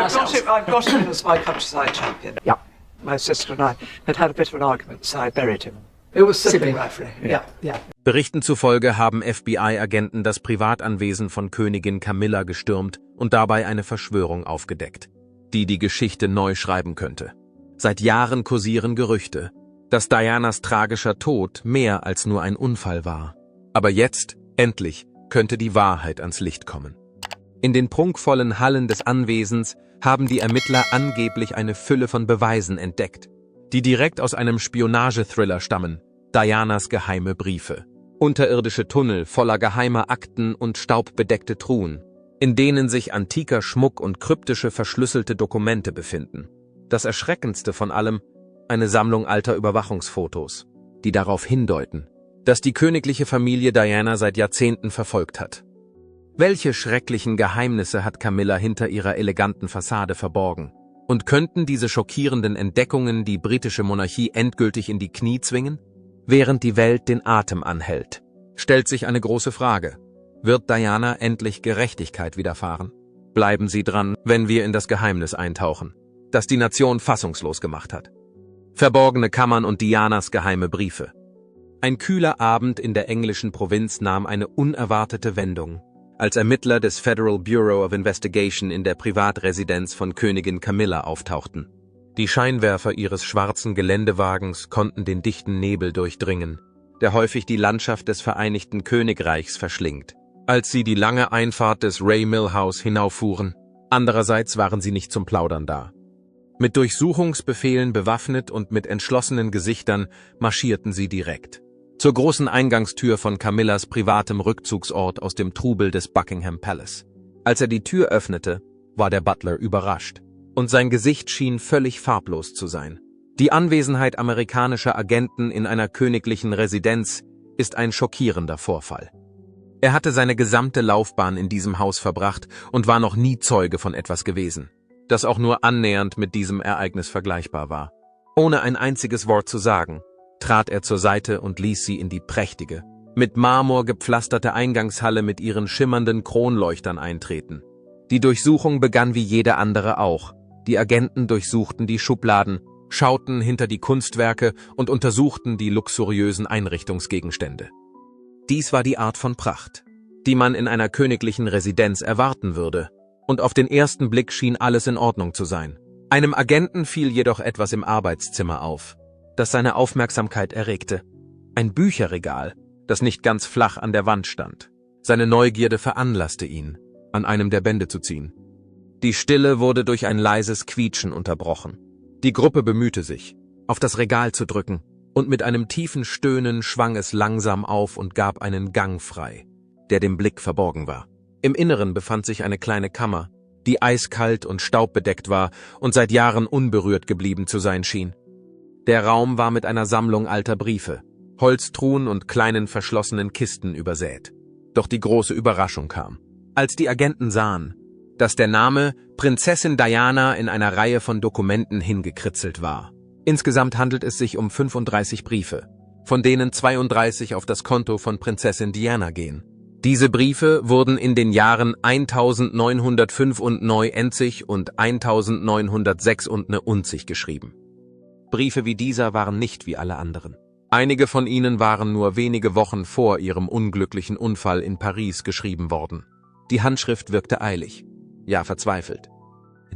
I got him as my countryside champion. Yeah. My sister and I had a bit of an argument, so I buried him. It was simply referee. Yeah. Berichten zufolge haben FBI-Agenten das Privatanwesen von Königin Camilla gestürmt und dabei eine Verschwörung aufgedeckt, die die Geschichte neu schreiben könnte. Seit Jahren kursieren Gerüchte, dass Dianas tragischer Tod mehr als nur ein Unfall war. Aber jetzt, endlich, könnte die Wahrheit ans Licht kommen. In den prunkvollen Hallen des Anwesens haben die Ermittler angeblich eine Fülle von Beweisen entdeckt, die direkt aus einem Spionagethriller stammen, Dianas geheime Briefe. Unterirdische Tunnel voller geheimer Akten und staubbedeckte Truhen, in denen sich antiker Schmuck und kryptische verschlüsselte Dokumente befinden. Das Erschreckendste von allem, eine Sammlung alter Überwachungsfotos, die darauf hindeuten, dass die königliche Familie Diana seit Jahrzehnten verfolgt hat. Welche schrecklichen Geheimnisse hat Camilla hinter ihrer eleganten Fassade verborgen? Und könnten diese schockierenden Entdeckungen die britische Monarchie endgültig in die Knie zwingen? Während die Welt den Atem anhält, stellt sich eine große Frage. Wird Diana endlich Gerechtigkeit widerfahren? Bleiben Sie dran, wenn wir in das Geheimnis eintauchen, das die Nation fassungslos gemacht hat. Verborgene Kammern und Dianas geheime Briefe. Ein kühler Abend in der englischen Provinz nahm eine unerwartete Wendung, als Ermittler des Federal Bureau of Investigation in der Privatresidenz von Königin Camilla auftauchten. Die Scheinwerfer ihres schwarzen Geländewagens konnten den dichten Nebel durchdringen, der häufig die Landschaft des Vereinigten Königreichs verschlingt, als sie die lange Einfahrt des Ray Mill House hinauffuhren. Andererseits waren sie nicht zum Plaudern da. Mit Durchsuchungsbefehlen bewaffnet und mit entschlossenen Gesichtern marschierten sie direkt zur großen Eingangstür von Camillas privatem Rückzugsort aus dem Trubel des Buckingham Palace. Als er die Tür öffnete, war der Butler überrascht, und sein Gesicht schien völlig farblos zu sein. Die Anwesenheit amerikanischer Agenten in einer königlichen Residenz ist ein schockierender Vorfall. Er hatte seine gesamte Laufbahn in diesem Haus verbracht und war noch nie Zeuge von etwas gewesen, das auch nur annähernd mit diesem Ereignis vergleichbar war. Ohne ein einziges Wort zu sagen, trat er zur Seite und ließ sie in die prächtige, mit Marmor gepflasterte Eingangshalle mit ihren schimmernden Kronleuchtern eintreten. Die Durchsuchung begann wie jede andere auch. Die Agenten durchsuchten die Schubladen, schauten hinter die Kunstwerke und untersuchten die luxuriösen Einrichtungsgegenstände. Dies war die Art von Pracht, die man in einer königlichen Residenz erwarten würde, und auf den ersten Blick schien alles in Ordnung zu sein. Einem Agenten fiel jedoch etwas im Arbeitszimmer auf, das seine Aufmerksamkeit erregte. Ein Bücherregal, das nicht ganz flach an der Wand stand. Seine Neugierde veranlasste ihn, an einem der Bände zu ziehen. Die Stille wurde durch ein leises Quietschen unterbrochen. Die Gruppe bemühte sich, auf das Regal zu drücken, und mit einem tiefen Stöhnen schwang es langsam auf und gab einen Gang frei, der dem Blick verborgen war. Im Inneren befand sich eine kleine Kammer, die eiskalt und staubbedeckt war und seit Jahren unberührt geblieben zu sein schien. Der Raum war mit einer Sammlung alter Briefe, Holztruhen und kleinen verschlossenen Kisten übersät. Doch die große Überraschung kam, als die Agenten sahen, dass der Name Prinzessin Diana in einer Reihe von Dokumenten hingekritzelt war. Insgesamt handelt es sich um 35 Briefe, von denen 32 auf das Konto von Prinzessin Diana gehen. Diese Briefe wurden in den Jahren 1995 und 1996 geschrieben. Briefe wie dieser waren nicht wie alle anderen. Einige von ihnen waren nur wenige Wochen vor ihrem unglücklichen Unfall in Paris geschrieben worden. Die Handschrift wirkte eilig, ja verzweifelt.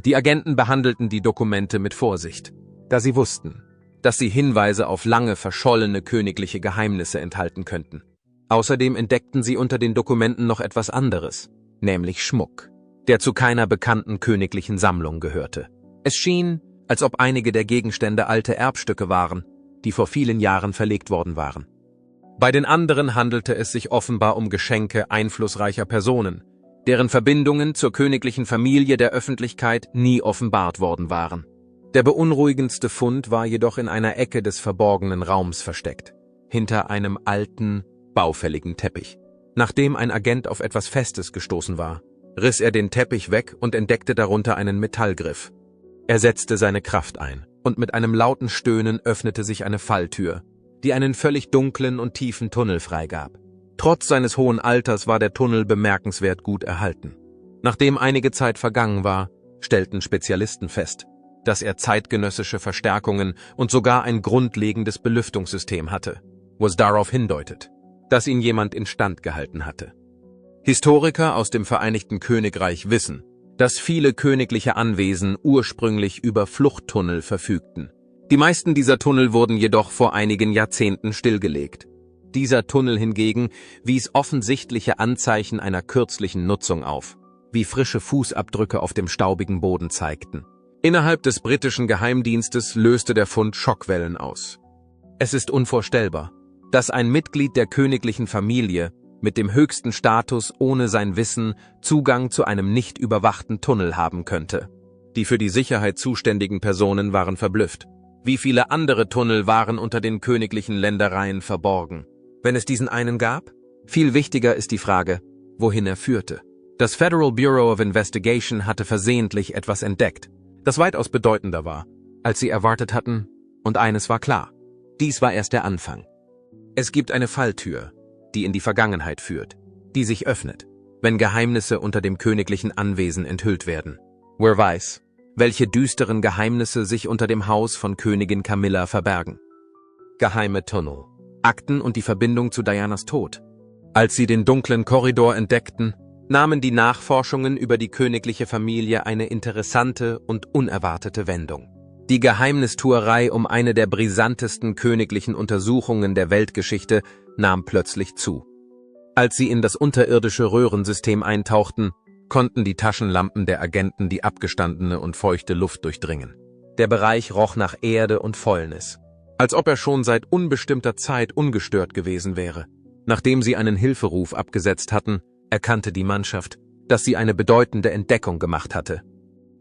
Die Agenten behandelten die Dokumente mit Vorsicht, da sie wussten, dass sie Hinweise auf lange verschollene königliche Geheimnisse enthalten könnten. Außerdem entdeckten sie unter den Dokumenten noch etwas anderes, nämlich Schmuck, der zu keiner bekannten königlichen Sammlung gehörte. Es schien, als ob einige der Gegenstände alte Erbstücke waren, die vor vielen Jahren verlegt worden waren. Bei den anderen handelte es sich offenbar um Geschenke einflussreicher Personen, deren Verbindungen zur königlichen Familie der Öffentlichkeit nie offenbart worden waren. Der beunruhigendste Fund war jedoch in einer Ecke des verborgenen Raums versteckt, hinter einem alten, baufälligen Teppich. Nachdem ein Agent auf etwas Festes gestoßen war, riss er den Teppich weg und entdeckte darunter einen Metallgriff. Er setzte seine Kraft ein, und mit einem lauten Stöhnen öffnete sich eine Falltür, die einen völlig dunklen und tiefen Tunnel freigab. Trotz seines hohen Alters war der Tunnel bemerkenswert gut erhalten. Nachdem einige Zeit vergangen war, stellten Spezialisten fest, dass er zeitgenössische Verstärkungen und sogar ein grundlegendes Belüftungssystem hatte, was darauf hindeutet, dass ihn jemand instand gehalten hatte. Historiker aus dem Vereinigten Königreich wissen, dass viele königliche Anwesen ursprünglich über Fluchttunnel verfügten. Die meisten dieser Tunnel wurden jedoch vor einigen Jahrzehnten stillgelegt. Dieser Tunnel hingegen wies offensichtliche Anzeichen einer kürzlichen Nutzung auf, wie frische Fußabdrücke auf dem staubigen Boden zeigten. Innerhalb des britischen Geheimdienstes löste der Fund Schockwellen aus. Es ist unvorstellbar, dass ein Mitglied der königlichen Familie mit dem höchsten Status ohne sein Wissen Zugang zu einem nicht überwachten Tunnel haben könnte. Die für die Sicherheit zuständigen Personen waren verblüfft. Wie viele andere Tunnel waren unter den königlichen Ländereien verborgen? Wenn es diesen einen gab? Viel wichtiger ist die Frage, wohin er führte. Das Federal Bureau of Investigation hatte versehentlich etwas entdeckt, das weitaus bedeutender war, als sie erwartet hatten, und eines war klar: dies war erst der Anfang. Es gibt eine Falltür, die in die Vergangenheit führt, die sich öffnet, wenn Geheimnisse unter dem königlichen Anwesen enthüllt werden. Wer weiß, welche düsteren Geheimnisse sich unter dem Haus von Königin Camilla verbergen. Geheime Tunnel, Akten und die Verbindung zu Dianas Tod. Als sie den dunklen Korridor entdeckten, nahmen die Nachforschungen über die königliche Familie eine interessante und unerwartete Wendung. Die Geheimnistuerei um eine der brisantesten königlichen Untersuchungen der Weltgeschichte nahm plötzlich zu. Als sie in das unterirdische Röhrensystem eintauchten, konnten die Taschenlampen der Agenten die abgestandene und feuchte Luft durchdringen. Der Bereich roch nach Erde und Fäulnis, als ob er schon seit unbestimmter Zeit ungestört gewesen wäre. Nachdem sie einen Hilferuf abgesetzt hatten, erkannte die Mannschaft, dass sie eine bedeutende Entdeckung gemacht hatte.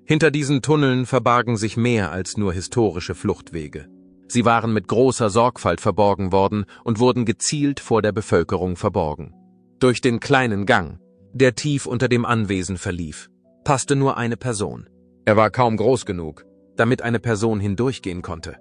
Hinter diesen Tunneln verbargen sich mehr als nur historische Fluchtwege. Sie waren mit großer Sorgfalt verborgen worden und wurden gezielt vor der Bevölkerung verborgen. Durch den kleinen Gang, der tief unter dem Anwesen verlief, passte nur eine Person. Er war kaum groß genug, damit eine Person hindurchgehen konnte.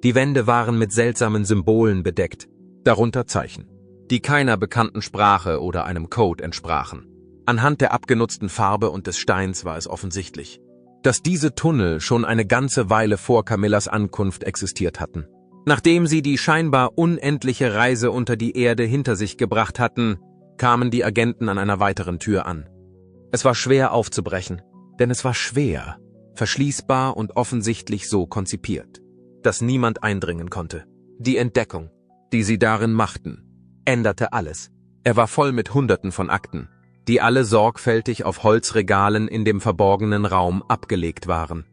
Die Wände waren mit seltsamen Symbolen bedeckt, darunter Zeichen, die keiner bekannten Sprache oder einem Code entsprachen. Anhand der abgenutzten Farbe und des Steins war es offensichtlich, dass diese Tunnel schon eine ganze Weile vor Camillas Ankunft existiert hatten. Nachdem sie die scheinbar unendliche Reise unter die Erde hinter sich gebracht hatten, kamen die Agenten an einer weiteren Tür an. Es war schwer aufzubrechen, denn es war schwer, verschließbar und offensichtlich so konzipiert, dass niemand eindringen konnte. Die Entdeckung, die sie darin machten, änderte alles. Er war voll mit Hunderten von Akten, die alle sorgfältig auf Holzregalen in dem verborgenen Raum abgelegt waren.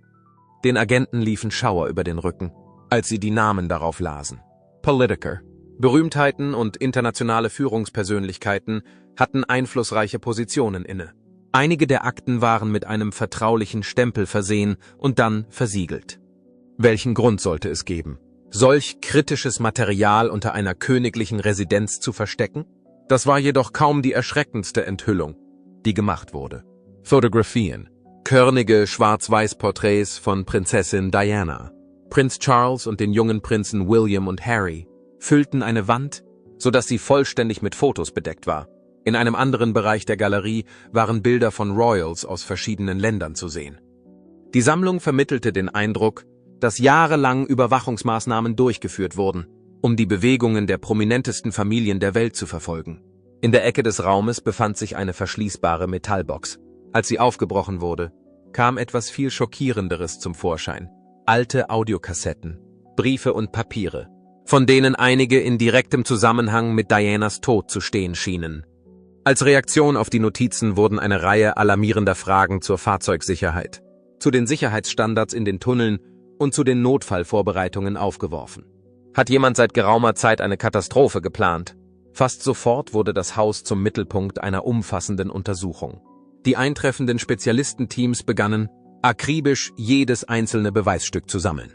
Den Agenten liefen Schauer über den Rücken, als sie die Namen darauf lasen. Politiker, Berühmtheiten und internationale Führungspersönlichkeiten hatten einflussreiche Positionen inne. Einige der Akten waren mit einem vertraulichen Stempel versehen und dann versiegelt. Welchen Grund sollte es geben, solch kritisches Material unter einer königlichen Residenz zu verstecken? Das war jedoch kaum die erschreckendste Enthüllung, die gemacht wurde. Fotografien, körnige Schwarz-Weiß-Porträts von Prinzessin Diana, Prinz Charles und den jungen Prinzen William und Harry füllten eine Wand, sodass sie vollständig mit Fotos bedeckt war. In einem anderen Bereich der Galerie waren Bilder von Royals aus verschiedenen Ländern zu sehen. Die Sammlung vermittelte den Eindruck, dass jahrelang Überwachungsmaßnahmen durchgeführt wurden, um die Bewegungen der prominentesten Familien der Welt zu verfolgen. In der Ecke des Raumes befand sich eine verschließbare Metallbox. Als sie aufgebrochen wurde, kam etwas viel Schockierenderes zum Vorschein. Alte Audiokassetten, Briefe und Papiere, von denen einige in direktem Zusammenhang mit Dianas Tod zu stehen schienen. Als Reaktion auf die Notizen wurden eine Reihe alarmierender Fragen zur Fahrzeugsicherheit, zu den Sicherheitsstandards in den Tunneln und zu den Notfallvorbereitungen aufgeworfen. Hat jemand seit geraumer Zeit eine Katastrophe geplant? Fast sofort wurde das Haus zum Mittelpunkt einer umfassenden Untersuchung. Die eintreffenden Spezialistenteams begannen, akribisch jedes einzelne Beweisstück zu sammeln.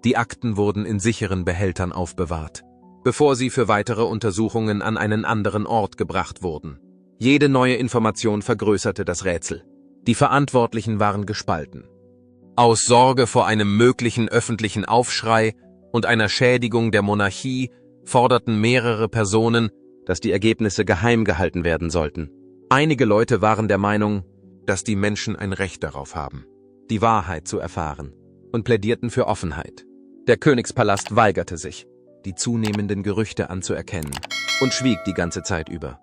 Die Akten wurden in sicheren Behältern aufbewahrt, bevor sie für weitere Untersuchungen an einen anderen Ort gebracht wurden. Jede neue Information vergrößerte das Rätsel. Die Verantwortlichen waren gespalten. Aus Sorge vor einem möglichen öffentlichen Aufschrei und einer Schädigung der Monarchie forderten mehrere Personen, dass die Ergebnisse geheim gehalten werden sollten. Einige Leute waren der Meinung, dass die Menschen ein Recht darauf haben, die Wahrheit zu erfahren, und plädierten für Offenheit. Der Königspalast weigerte sich, die zunehmenden Gerüchte anzuerkennen, und schwieg die ganze Zeit über.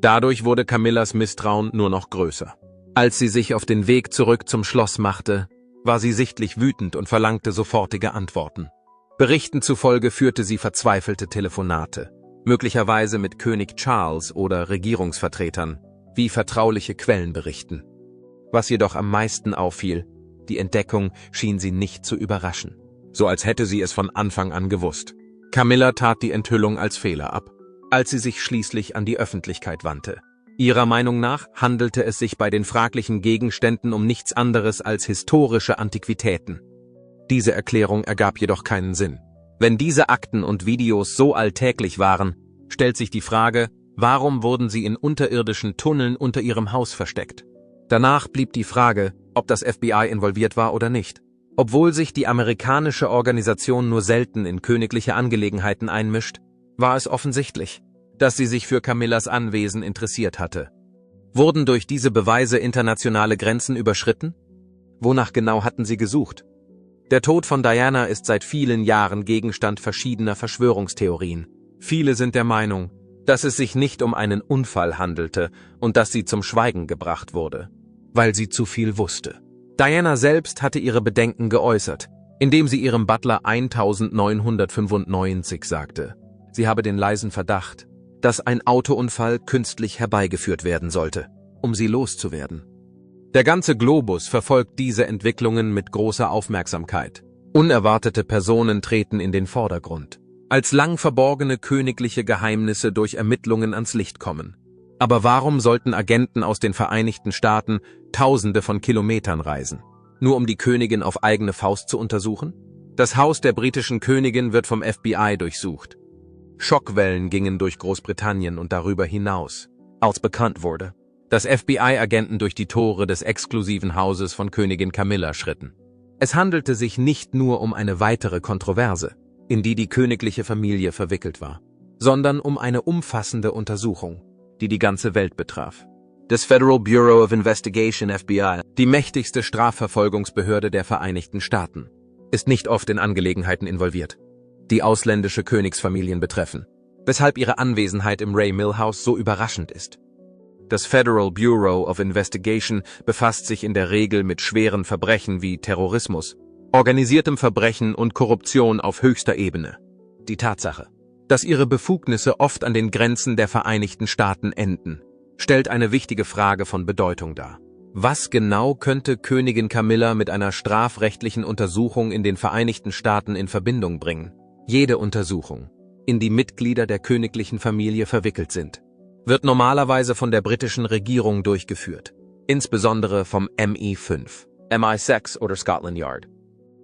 Dadurch wurde Camillas Misstrauen nur noch größer. Als sie sich auf den Weg zurück zum Schloss machte, war sie sichtlich wütend und verlangte sofortige Antworten. Berichten zufolge führte sie verzweifelte Telefonate, möglicherweise mit König Charles oder Regierungsvertretern, wie vertrauliche Quellen berichten. Was jedoch am meisten auffiel, die Entdeckung schien sie nicht zu überraschen, so als hätte sie es von Anfang an gewusst. Camilla tat die Enthüllung als Fehler ab, als sie sich schließlich an die Öffentlichkeit wandte. Ihrer Meinung nach handelte es sich bei den fraglichen Gegenständen um nichts anderes als historische Antiquitäten. Diese Erklärung ergab jedoch keinen Sinn. Wenn diese Akten und Videos so alltäglich waren, stellt sich die Frage, warum wurden sie in unterirdischen Tunneln unter ihrem Haus versteckt? Danach blieb die Frage, ob das FBI involviert war oder nicht. Obwohl sich die amerikanische Organisation nur selten in königliche Angelegenheiten einmischt, war es offensichtlich, dass sie sich für Camillas Anwesen interessiert hatte. Wurden durch diese Beweise internationale Grenzen überschritten? Wonach genau hatten sie gesucht? Der Tod von Diana ist seit vielen Jahren Gegenstand verschiedener Verschwörungstheorien. Viele sind der Meinung, dass es sich nicht um einen Unfall handelte und dass sie zum Schweigen gebracht wurde, weil sie zu viel wusste. Diana selbst hatte ihre Bedenken geäußert, indem sie ihrem Butler 1995 sagte, sie habe den leisen Verdacht, dass ein Autounfall künstlich herbeigeführt werden sollte, um sie loszuwerden. Der ganze Globus verfolgt diese Entwicklungen mit großer Aufmerksamkeit. Unerwartete Personen treten in den Vordergrund, als lang verborgene königliche Geheimnisse durch Ermittlungen ans Licht kommen. Aber warum sollten Agenten aus den Vereinigten Staaten Tausende von Kilometern reisen, nur um die Königin auf eigene Faust zu untersuchen? Das Haus der britischen Königin wird vom FBI durchsucht. Schockwellen gingen durch Großbritannien und darüber hinaus, als bekannt wurde, dass FBI-Agenten durch die Tore des exklusiven Hauses von Königin Camilla schritten. Es handelte sich nicht nur um eine weitere Kontroverse, in die die königliche Familie verwickelt war, sondern um eine umfassende Untersuchung, die die ganze Welt betraf. Das Federal Bureau of Investigation (FBI), die mächtigste Strafverfolgungsbehörde der Vereinigten Staaten, ist nicht oft in Angelegenheiten involviert, die ausländische Königsfamilien betreffen, weshalb ihre Anwesenheit im Ray Mill House so überraschend ist. Das Federal Bureau of Investigation befasst sich in der Regel mit schweren Verbrechen wie Terrorismus, organisiertem Verbrechen und Korruption auf höchster Ebene. Die Tatsache, dass ihre Befugnisse oft an den Grenzen der Vereinigten Staaten enden, stellt eine wichtige Frage von Bedeutung dar. Was genau könnte Königin Camilla mit einer strafrechtlichen Untersuchung in den Vereinigten Staaten in Verbindung bringen? Jede Untersuchung, in die Mitglieder der königlichen Familie verwickelt sind, wird normalerweise von der britischen Regierung durchgeführt, insbesondere vom MI5, MI6 oder Scotland Yard.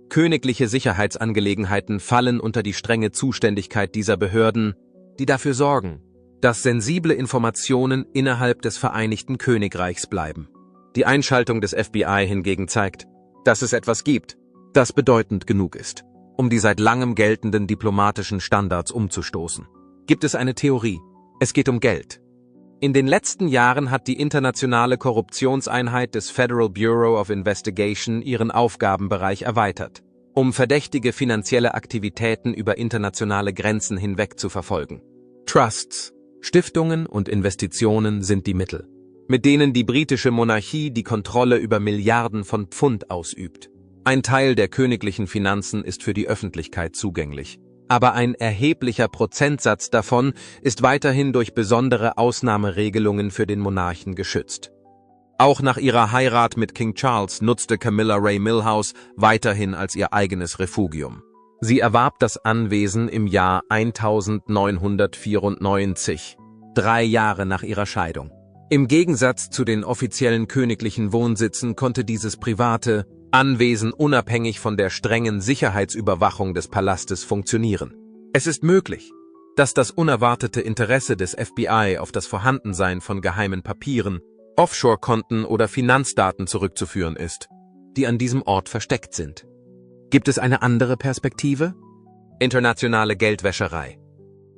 Königliche Sicherheitsangelegenheiten fallen unter die strenge Zuständigkeit dieser Behörden, die dafür sorgen, dass sensible Informationen innerhalb des Vereinigten Königreichs bleiben. Die Einschaltung des FBI hingegen zeigt, dass es etwas gibt, das bedeutend genug ist, um die seit langem geltenden diplomatischen Standards umzustoßen. Gibt es eine Theorie? Es geht um Geld. In den letzten Jahren hat die internationale Korruptionseinheit des Federal Bureau of Investigation ihren Aufgabenbereich erweitert, um verdächtige finanzielle Aktivitäten über internationale Grenzen hinweg zu verfolgen. Trusts, Stiftungen und Investitionen sind die Mittel, mit denen die britische Monarchie die Kontrolle über Milliarden von Pfund ausübt. Ein Teil der königlichen Finanzen ist für die Öffentlichkeit zugänglich, aber ein erheblicher Prozentsatz davon ist weiterhin durch besondere Ausnahmeregelungen für den Monarchen geschützt. Auch nach ihrer Heirat mit King Charles nutzte Camilla Ray Mill House weiterhin als ihr eigenes Refugium. Sie erwarb das Anwesen im Jahr 1994, 3 Jahre nach ihrer Scheidung. Im Gegensatz zu den offiziellen königlichen Wohnsitzen konnte dieses private Anwesen unabhängig von der strengen Sicherheitsüberwachung des Palastes funktionieren. Es ist möglich, dass das unerwartete Interesse des FBI auf das Vorhandensein von geheimen Papieren, Offshore-Konten oder Finanzdaten zurückzuführen ist, die an diesem Ort versteckt sind. Gibt es eine andere Perspektive? Internationale Geldwäscherei.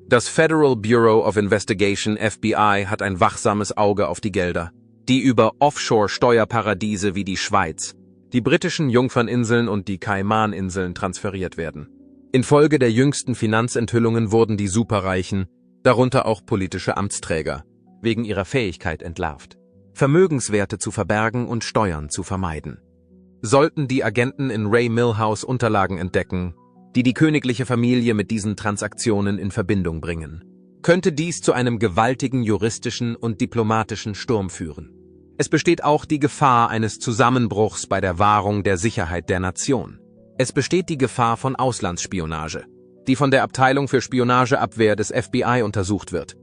Das Federal Bureau of Investigation (FBI) hat ein wachsames Auge auf die Gelder, die über Offshore-Steuerparadiese wie die Schweiz, die britischen Jungferninseln und die Kaimaninseln transferiert werden. Infolge der jüngsten Finanzenthüllungen wurden die Superreichen, darunter auch politische Amtsträger, wegen ihrer Fähigkeit entlarvt, Vermögenswerte zu verbergen und Steuern zu vermeiden. Sollten die Agenten in Ray Milhouse Unterlagen entdecken, die die königliche Familie mit diesen Transaktionen in Verbindung bringen, könnte dies zu einem gewaltigen juristischen und diplomatischen Sturm führen. Es besteht auch die Gefahr eines Zusammenbruchs bei der Wahrung der Sicherheit der Nation. Es besteht die Gefahr von Auslandsspionage, die von der Abteilung für Spionageabwehr des FBI untersucht wird.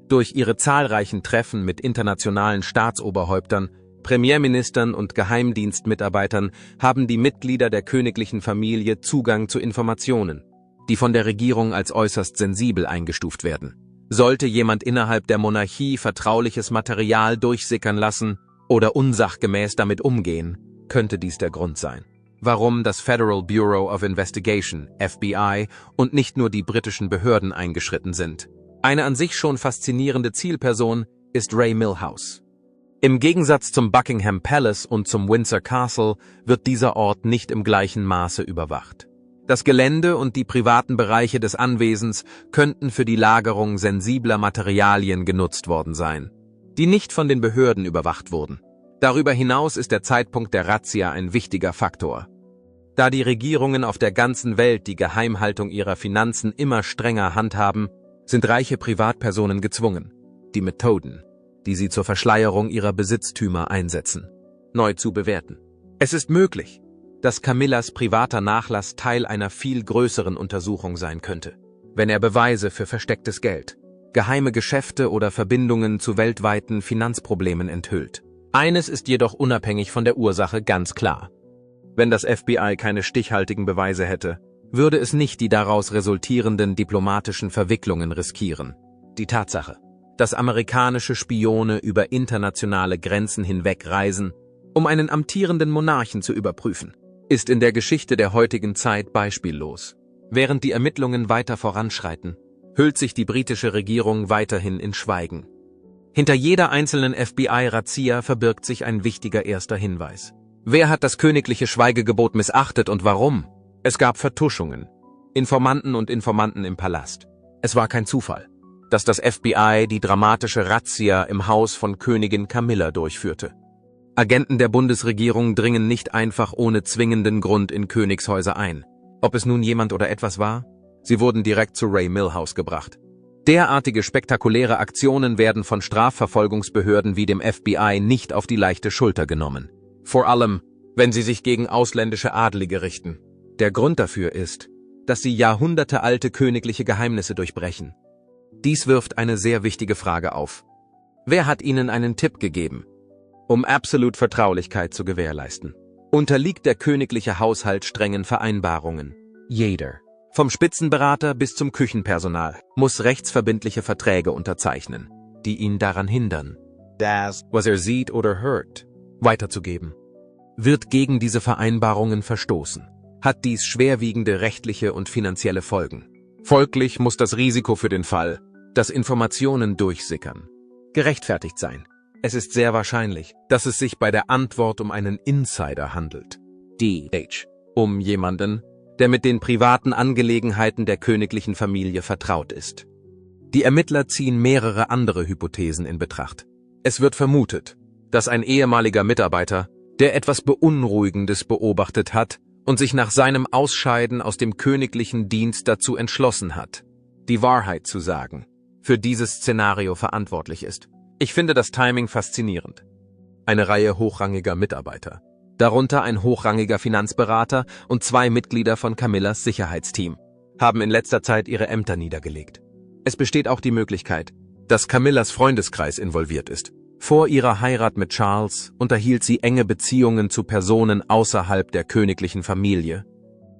Durch ihre zahlreichen Treffen mit internationalen Staatsoberhäuptern, Premierministern und Geheimdienstmitarbeitern haben die Mitglieder der königlichen Familie Zugang zu Informationen, die von der Regierung als äußerst sensibel eingestuft werden. Sollte jemand innerhalb der Monarchie vertrauliches Material durchsickern lassen oder unsachgemäß damit umgehen, könnte dies der Grund sein, warum das Federal Bureau of Investigation, FBI, und nicht nur die britischen Behörden eingeschritten sind. Eine an sich schon faszinierende Zielperson ist Ray Milhouse. Im Gegensatz zum Buckingham Palace und zum Windsor Castle wird dieser Ort nicht im gleichen Maße überwacht. Das Gelände und die privaten Bereiche des Anwesens könnten für die Lagerung sensibler Materialien genutzt worden sein, die nicht von den Behörden überwacht wurden. Darüber hinaus ist der Zeitpunkt der Razzia ein wichtiger Faktor. Da die Regierungen auf der ganzen Welt die Geheimhaltung ihrer Finanzen immer strenger handhaben, sind reiche Privatpersonen gezwungen, die Methoden, die sie zur Verschleierung ihrer Besitztümer einsetzen, neu zu bewerten. Es ist möglich, dass Camillas privater Nachlass Teil einer viel größeren Untersuchung sein könnte, wenn er Beweise für verstecktes Geld, geheime Geschäfte oder Verbindungen zu weltweiten Finanzproblemen enthüllt. Eines ist jedoch unabhängig von der Ursache ganz klar. Wenn das FBI keine stichhaltigen Beweise hätte, würde es nicht die daraus resultierenden diplomatischen Verwicklungen riskieren. Die Tatsache, dass amerikanische Spione über internationale Grenzen hinweg reisen, um einen amtierenden Monarchen zu überprüfen, ist in der Geschichte der heutigen Zeit beispiellos. Während die Ermittlungen weiter voranschreiten, hüllt sich die britische Regierung weiterhin in Schweigen. Hinter jeder einzelnen FBI-Razzia verbirgt sich ein wichtiger erster Hinweis. Wer hat das königliche Schweigegebot missachtet und warum? Es gab Vertuschungen, Informanten und Informanten im Palast. Es war kein Zufall, dass das FBI die dramatische Razzia im Haus von Königin Camilla durchführte. Agenten der Bundesregierung dringen nicht einfach ohne zwingenden Grund in Königshäuser ein. Ob es nun jemand oder etwas war, sie wurden direkt zu Ray Milhouse gebracht. Derartige spektakuläre Aktionen werden von Strafverfolgungsbehörden wie dem FBI nicht auf die leichte Schulter genommen. Vor allem, wenn sie sich gegen ausländische Adlige richten. Der Grund dafür ist, dass sie jahrhundertealte königliche Geheimnisse durchbrechen. Dies wirft eine sehr wichtige Frage auf. Wer hat ihnen einen Tipp gegeben? Um absolut Vertraulichkeit zu gewährleisten, unterliegt der königliche Haushalt strengen Vereinbarungen. Jeder, vom Spitzenberater bis zum Küchenpersonal, muss rechtsverbindliche Verträge unterzeichnen, die ihn daran hindern, das, was er sieht oder hört, weiterzugeben. Wird gegen diese Vereinbarungen verstoßen, hat dies schwerwiegende rechtliche und finanzielle Folgen. Folglich muss das Risiko für den Fall, dass Informationen durchsickern, gerechtfertigt sein. Es ist sehr wahrscheinlich, dass es sich bei der Antwort um einen Insider handelt. Um jemanden, der mit den privaten Angelegenheiten der königlichen Familie vertraut ist. Die Ermittler ziehen mehrere andere Hypothesen in Betracht. Es wird vermutet, dass ein ehemaliger Mitarbeiter, der etwas Beunruhigendes beobachtet hat und sich nach seinem Ausscheiden aus dem königlichen Dienst dazu entschlossen hat, die Wahrheit zu sagen, für dieses Szenario verantwortlich ist. Ich finde das Timing faszinierend. Eine Reihe hochrangiger Mitarbeiter, darunter ein hochrangiger Finanzberater und 2 Mitglieder von Camillas Sicherheitsteam, haben in letzter Zeit ihre Ämter niedergelegt. Es besteht auch die Möglichkeit, dass Camillas Freundeskreis involviert ist. Vor ihrer Heirat mit Charles unterhielt sie enge Beziehungen zu Personen außerhalb der königlichen Familie.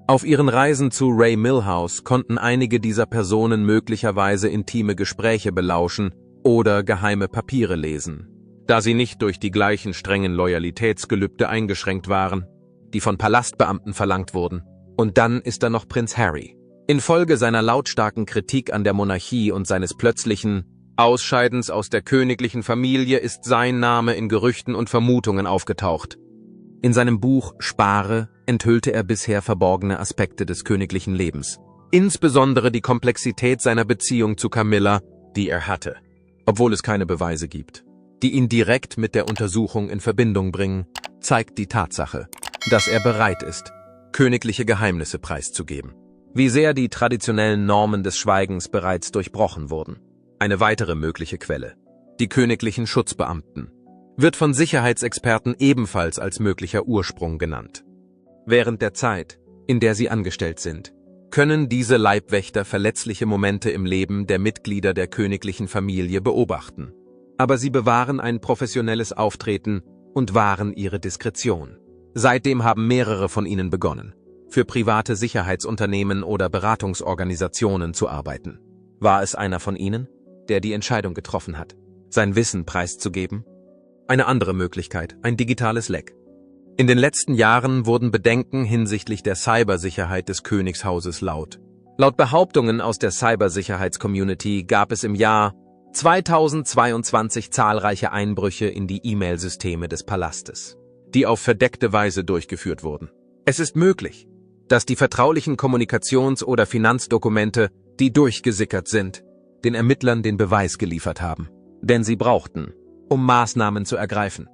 Auf ihren Reisen zu Ray Milhouse konnten einige dieser Personen möglicherweise intime Gespräche belauschen oder geheime Papiere lesen, da sie nicht durch die gleichen strengen Loyalitätsgelübde eingeschränkt waren, die von Palastbeamten verlangt wurden. Und dann ist da noch Prinz Harry. Infolge seiner lautstarken Kritik an der Monarchie und seines plötzlichen, Ausscheidens aus der königlichen Familie ist sein Name in Gerüchten und Vermutungen aufgetaucht. In seinem Buch »Spare« enthüllte er bisher verborgene Aspekte des königlichen Lebens. Insbesondere die Komplexität seiner Beziehung zu Camilla, die er hatte, obwohl es keine Beweise gibt, die ihn direkt mit der Untersuchung in Verbindung bringen, zeigt die Tatsache, dass er bereit ist, königliche Geheimnisse preiszugeben. Wie sehr die traditionellen Normen des Schweigens bereits durchbrochen wurden. Eine weitere mögliche Quelle, die königlichen Schutzbeamten, wird von Sicherheitsexperten ebenfalls als möglicher Ursprung genannt. Während der Zeit, in der sie angestellt sind, können diese Leibwächter verletzliche Momente im Leben der Mitglieder der königlichen Familie beobachten. Aber sie bewahren ein professionelles Auftreten und wahren ihre Diskretion. Seitdem haben mehrere von ihnen begonnen, für private Sicherheitsunternehmen oder Beratungsorganisationen zu arbeiten. War es einer von ihnen, der die Entscheidung getroffen hat, sein Wissen preiszugeben? Eine andere Möglichkeit, ein digitales Leck. In den letzten Jahren wurden Bedenken hinsichtlich der Cybersicherheit des Königshauses laut. Laut Behauptungen aus der Cybersicherheitscommunity gab es im Jahr 2022 zahlreiche Einbrüche in die E-Mail-Systeme des Palastes, die auf verdeckte Weise durchgeführt wurden. Es ist möglich, dass die vertraulichen Kommunikations- oder Finanzdokumente, die durchgesickert sind, den Ermittlern den Beweis geliefert haben, den sie brauchten, um Maßnahmen zu ergreifen.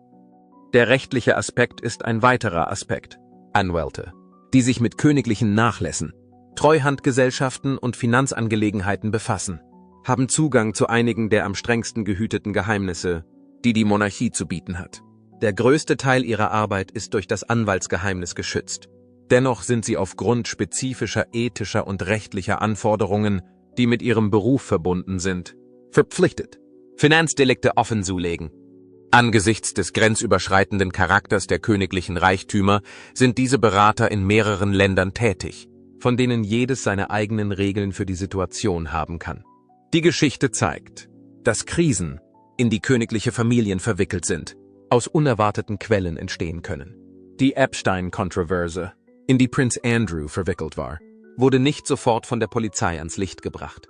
Der rechtliche Aspekt ist ein weiterer Aspekt. Anwälte, die sich mit königlichen Nachlässen, Treuhandgesellschaften und Finanzangelegenheiten befassen, haben Zugang zu einigen der am strengsten gehüteten Geheimnisse, die die Monarchie zu bieten hat. Der größte Teil ihrer Arbeit ist durch das Anwaltsgeheimnis geschützt. Dennoch sind sie aufgrund spezifischer ethischer und rechtlicher Anforderungen, die mit ihrem Beruf verbunden sind, verpflichtet, Finanzdelikte offenzulegen. Angesichts des grenzüberschreitenden Charakters der königlichen Reichtümer sind diese Berater in mehreren Ländern tätig, von denen jedes seine eigenen Regeln für die Situation haben kann. Die Geschichte zeigt, dass Krisen, in die königliche Familien verwickelt sind, aus unerwarteten Quellen entstehen können. Die Epstein-Kontroverse, in die Prinz Andrew verwickelt war, wurde nicht sofort von der Polizei ans Licht gebracht.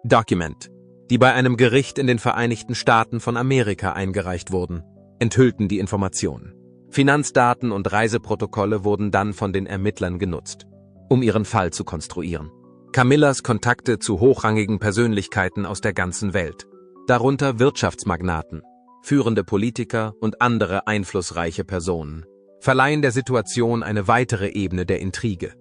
Document, die bei einem Gericht in den Vereinigten Staaten von Amerika eingereicht wurden, enthüllten die Informationen. Finanzdaten und Reiseprotokolle wurden dann von den Ermittlern genutzt, um ihren Fall zu konstruieren. Camillas Kontakte zu hochrangigen Persönlichkeiten aus der ganzen Welt, darunter Wirtschaftsmagnaten, führende Politiker und andere einflussreiche Personen, verleihen der Situation eine weitere Ebene der Intrige.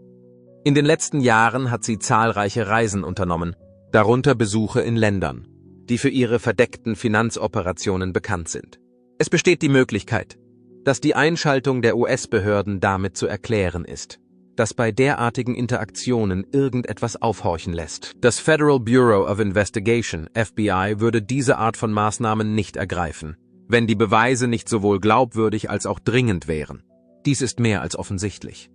In den letzten Jahren hat sie zahlreiche Reisen unternommen, darunter Besuche in Ländern, die für ihre verdeckten Finanzoperationen bekannt sind. Es besteht die Möglichkeit, dass die Einschaltung der US-Behörden damit zu erklären ist, dass bei derartigen Interaktionen irgendetwas aufhorchen lässt. Das Federal Bureau of Investigation, FBI, würde diese Art von Maßnahmen nicht ergreifen, wenn die Beweise nicht sowohl glaubwürdig als auch dringend wären. Dies ist mehr als offensichtlich.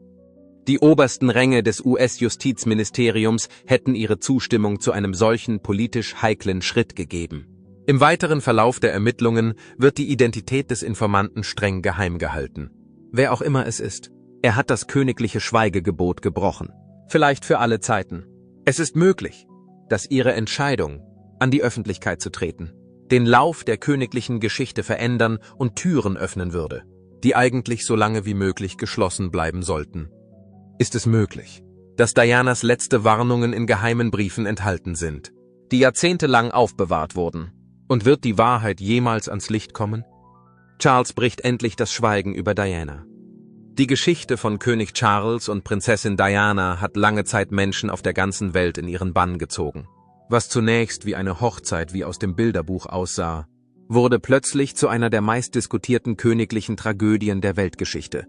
Die obersten Ränge des US-Justizministeriums hätten ihre Zustimmung zu einem solchen politisch heiklen Schritt gegeben. Im weiteren Verlauf der Ermittlungen wird die Identität des Informanten streng geheim gehalten. Wer auch immer es ist, er hat das königliche Schweigegebot gebrochen. Vielleicht für alle Zeiten. Es ist möglich, dass ihre Entscheidung, an die Öffentlichkeit zu treten, den Lauf der königlichen Geschichte verändern und Türen öffnen würde, die eigentlich so lange wie möglich geschlossen bleiben sollten. Ist es möglich, dass Dianas letzte Warnungen in geheimen Briefen enthalten sind, die jahrzehntelang aufbewahrt wurden? Und wird die Wahrheit jemals ans Licht kommen? Charles bricht endlich das Schweigen über Diana. Die Geschichte von König Charles und Prinzessin Diana hat lange Zeit Menschen auf der ganzen Welt in ihren Bann gezogen. Was zunächst wie eine Hochzeit wie aus dem Bilderbuch aussah, wurde plötzlich zu einer der meistdiskutierten königlichen Tragödien der Weltgeschichte.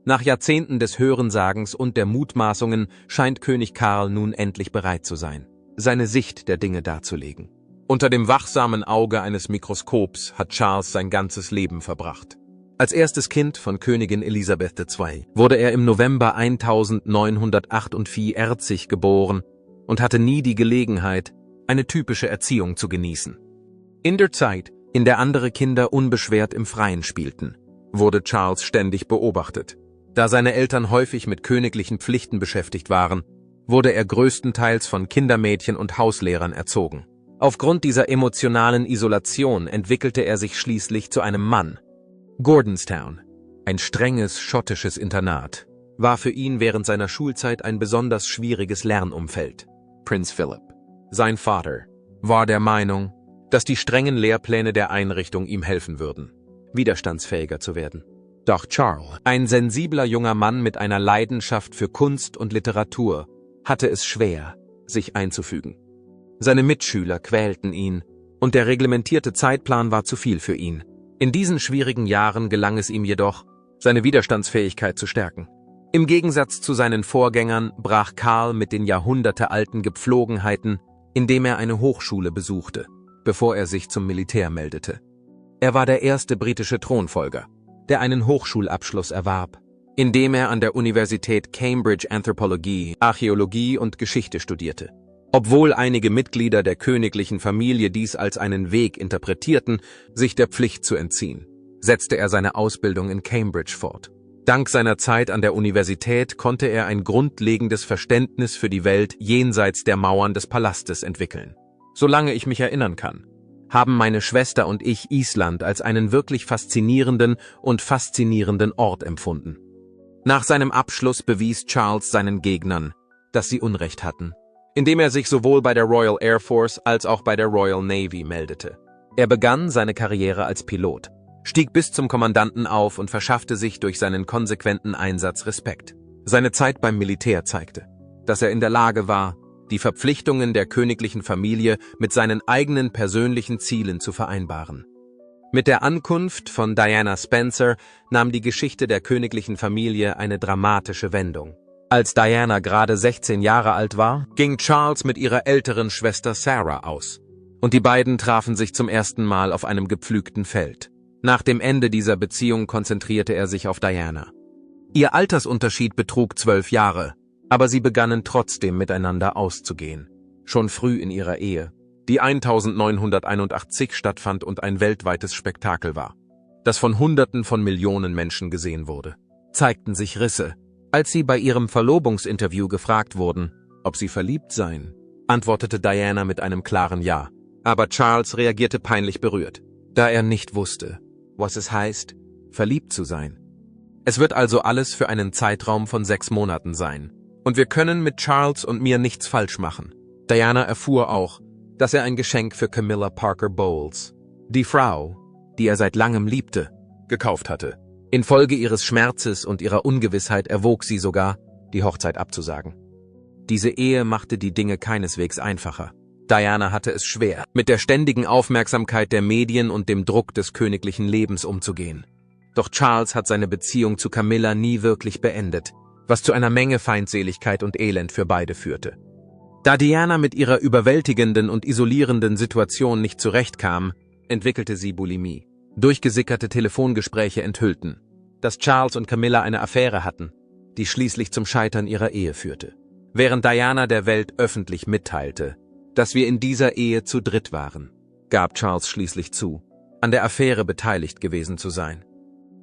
Nach Jahrzehnten des Hörensagens und der Mutmaßungen scheint König Karl nun endlich bereit zu sein, seine Sicht der Dinge darzulegen. Unter dem wachsamen Auge eines Mikroskops hat Charles sein ganzes Leben verbracht. Als erstes Kind von Königin Elisabeth II. Wurde er im November 1948 geboren und hatte nie die Gelegenheit, eine typische Erziehung zu genießen. In der Zeit, in der andere Kinder unbeschwert im Freien spielten, wurde Charles ständig beobachtet. Da seine Eltern häufig mit königlichen Pflichten beschäftigt waren, wurde er größtenteils von Kindermädchen und Hauslehrern erzogen. Aufgrund dieser emotionalen Isolation entwickelte er sich schließlich zu einem Mann. Gordonstown, ein strenges schottisches Internat, war für ihn während seiner Schulzeit ein besonders schwieriges Lernumfeld. Prinz Philip, sein Vater, war der Meinung, dass die strengen Lehrpläne der Einrichtung ihm helfen würden, widerstandsfähiger zu werden. Doch Charles, ein sensibler junger Mann mit einer Leidenschaft für Kunst und Literatur, hatte es schwer, sich einzufügen. Seine Mitschüler quälten ihn, und der reglementierte Zeitplan war zu viel für ihn. In diesen schwierigen Jahren gelang es ihm jedoch, seine Widerstandsfähigkeit zu stärken. Im Gegensatz zu seinen Vorgängern brach Karl mit den jahrhundertealten Gepflogenheiten, indem er eine Hochschule besuchte, bevor er sich zum Militär meldete. Er war der erste britische Thronfolger, der einen Hochschulabschluss erwarb, indem er an der Universität Cambridge Anthropologie, Archäologie und Geschichte studierte. Obwohl einige Mitglieder der königlichen Familie dies als einen Weg interpretierten, sich der Pflicht zu entziehen, setzte er seine Ausbildung in Cambridge fort. Dank seiner Zeit an der Universität konnte er ein grundlegendes Verständnis für die Welt jenseits der Mauern des Palastes entwickeln. Solange ich mich erinnern kann, haben meine Schwester und ich Island als einen wirklich faszinierenden Ort empfunden. Nach seinem Abschluss bewies Charles seinen Gegnern, dass sie Unrecht hatten, indem er sich sowohl bei der Royal Air Force als auch bei der Royal Navy meldete. Er begann seine Karriere als Pilot, stieg bis zum Kommandanten auf und verschaffte sich durch seinen konsequenten Einsatz Respekt. Seine Zeit beim Militär zeigte, dass er in der Lage war, die Verpflichtungen der königlichen Familie mit seinen eigenen persönlichen Zielen zu vereinbaren. Mit der Ankunft von Diana Spencer nahm die Geschichte der königlichen Familie eine dramatische Wendung. Als Diana gerade 16 Jahre alt war, ging Charles mit ihrer älteren Schwester Sarah aus, und die beiden trafen sich zum ersten Mal auf einem gepflügten Feld. Nach dem Ende dieser Beziehung konzentrierte er sich auf Diana. Ihr Altersunterschied betrug 12 Jahre, aber sie begannen trotzdem miteinander auszugehen, schon früh in ihrer Ehe, die 1981 stattfand und ein weltweites Spektakel war, das von Hunderten von Millionen Menschen gesehen wurde. Zeigten sich Risse. Als sie bei ihrem Verlobungsinterview gefragt wurden, ob sie verliebt seien, antwortete Diana mit einem klaren Ja. Aber Charles reagierte peinlich berührt, da er nicht wusste, was es heißt, verliebt zu sein. Es wird also alles für einen Zeitraum von 6 Monaten sein. Und wir können mit Charles und mir nichts falsch machen. Diana erfuhr auch, dass er ein Geschenk für Camilla Parker Bowles, die Frau, die er seit langem liebte, gekauft hatte. Infolge ihres Schmerzes und ihrer Ungewissheit erwog sie sogar, die Hochzeit abzusagen. Diese Ehe machte die Dinge keineswegs einfacher. Diana hatte es schwer, mit der ständigen Aufmerksamkeit der Medien und dem Druck des königlichen Lebens umzugehen. Doch Charles hat seine Beziehung zu Camilla nie wirklich beendet, was zu einer Menge Feindseligkeit und Elend für beide führte. Da Diana mit ihrer überwältigenden und isolierenden Situation nicht zurechtkam, entwickelte sie Bulimie. Durchgesickerte Telefongespräche enthüllten, dass Charles und Camilla eine Affäre hatten, die schließlich zum Scheitern ihrer Ehe führte. Während Diana der Welt öffentlich mitteilte, dass wir in dieser Ehe zu dritt waren, gab Charles schließlich zu, an der Affäre beteiligt gewesen zu sein.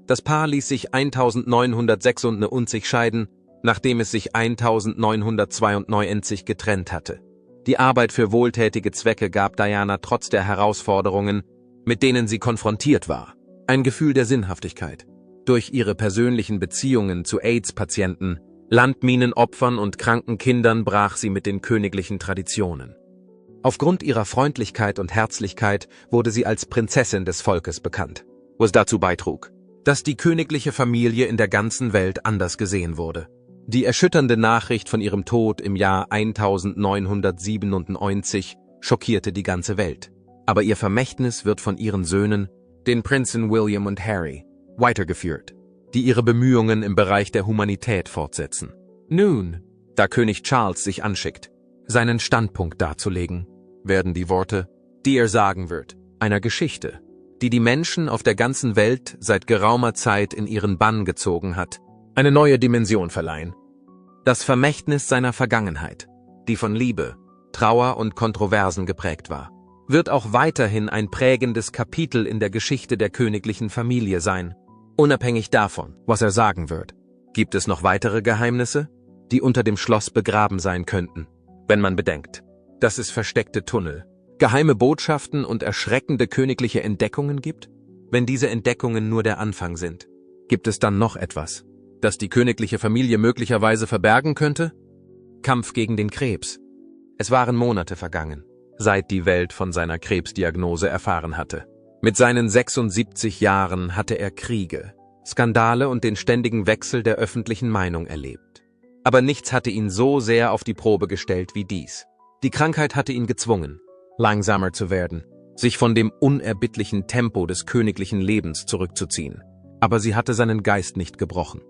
Das Paar ließ sich 1996 scheiden, nachdem es sich 1992 getrennt hatte. Die Arbeit für wohltätige Zwecke gab Diana trotz der Herausforderungen, mit denen sie konfrontiert war, ein Gefühl der Sinnhaftigkeit. Durch ihre persönlichen Beziehungen zu AIDS-Patienten, Landminenopfern und kranken Kindern brach sie mit den königlichen Traditionen. Aufgrund ihrer Freundlichkeit und Herzlichkeit wurde sie als Prinzessin des Volkes bekannt, was dazu beitrug, dass die königliche Familie in der ganzen Welt anders gesehen wurde. Die erschütternde Nachricht von ihrem Tod im Jahr 1997 schockierte die ganze Welt. Aber ihr Vermächtnis wird von ihren Söhnen, den Prinzen William und Harry, weitergeführt, die ihre Bemühungen im Bereich der Humanität fortsetzen. Nun, da König Charles sich anschickt, seinen Standpunkt darzulegen, werden die Worte, die er sagen wird, einer Geschichte, die die Menschen auf der ganzen Welt seit geraumer Zeit in ihren Bann gezogen hat, eine neue Dimension verleihen. Das Vermächtnis seiner Vergangenheit, die von Liebe, Trauer und Kontroversen geprägt war, wird auch weiterhin ein prägendes Kapitel in der Geschichte der königlichen Familie sein. Unabhängig davon, was er sagen wird, gibt es noch weitere Geheimnisse, die unter dem Schloss begraben sein könnten, wenn man bedenkt, dass es versteckte Tunnel, geheime Botschaften und erschreckende königliche Entdeckungen gibt? Wenn diese Entdeckungen nur der Anfang sind, gibt es dann noch etwas, das die königliche Familie möglicherweise verbergen könnte? Kampf gegen den Krebs. Es waren Monate vergangen, seit die Welt von seiner Krebsdiagnose erfahren hatte. Mit seinen 76 Jahren hatte er Kriege, Skandale und den ständigen Wechsel der öffentlichen Meinung erlebt. Aber nichts hatte ihn so sehr auf die Probe gestellt wie dies. Die Krankheit hatte ihn gezwungen, langsamer zu werden, sich von dem unerbittlichen Tempo des königlichen Lebens zurückzuziehen. Aber sie hatte seinen Geist nicht gebrochen.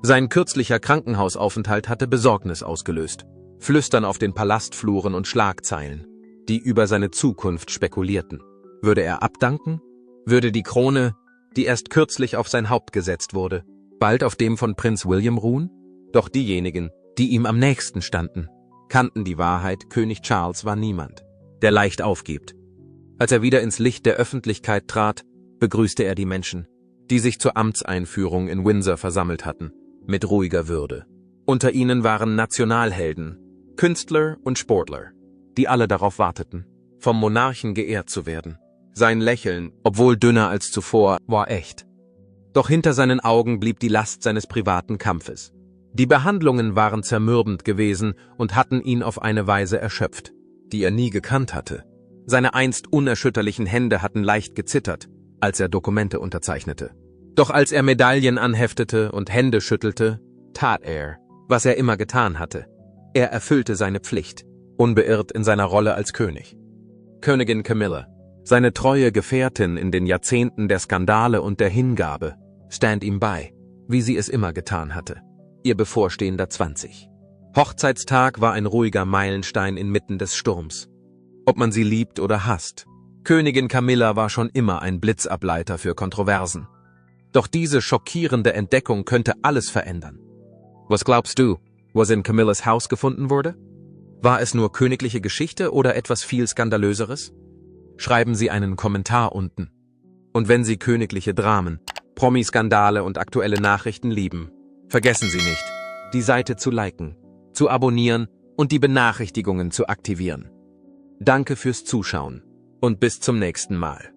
Sein kürzlicher Krankenhausaufenthalt hatte Besorgnis ausgelöst, Flüstern auf den Palastfluren und Schlagzeilen, die über seine Zukunft spekulierten. Würde er abdanken? Würde die Krone, die erst kürzlich auf sein Haupt gesetzt wurde, bald auf dem von Prinz William ruhen? Doch diejenigen, die ihm am nächsten standen, kannten die Wahrheit, König Charles war niemand, der leicht aufgibt. Als er wieder ins Licht der Öffentlichkeit trat, begrüßte er die Menschen, die sich zur Amtseinführung in Windsor versammelt hatten, mit ruhiger Würde. Unter ihnen waren Nationalhelden, Künstler und Sportler, die alle darauf warteten, vom Monarchen geehrt zu werden. Sein Lächeln, obwohl dünner als zuvor, war echt. Doch hinter seinen Augen blieb die Last seines privaten Kampfes. Die Behandlungen waren zermürbend gewesen und hatten ihn auf eine Weise erschöpft, die er nie gekannt hatte. Seine einst unerschütterlichen Hände hatten leicht gezittert, als er Dokumente unterzeichnete. Doch als er Medaillen anheftete und Hände schüttelte, tat er, was er immer getan hatte. Er erfüllte seine Pflicht, unbeirrt in seiner Rolle als König. Königin Camilla, seine treue Gefährtin in den Jahrzehnten der Skandale und der Hingabe, stand ihm bei, wie sie es immer getan hatte. Ihr bevorstehender 20. Hochzeitstag war ein ruhiger Meilenstein inmitten des Sturms. Ob man sie liebt oder hasst, Königin Camilla war schon immer ein Blitzableiter für Kontroversen. Doch diese schockierende Entdeckung könnte alles verändern. Was glaubst du, was in Camillas Haus gefunden wurde? War es nur königliche Geschichte oder etwas viel Skandalöseres? Schreiben Sie einen Kommentar unten. Und wenn Sie königliche Dramen, Promi-Skandale und aktuelle Nachrichten lieben, vergessen Sie nicht, die Seite zu liken, zu abonnieren und die Benachrichtigungen zu aktivieren. Danke fürs Zuschauen und bis zum nächsten Mal.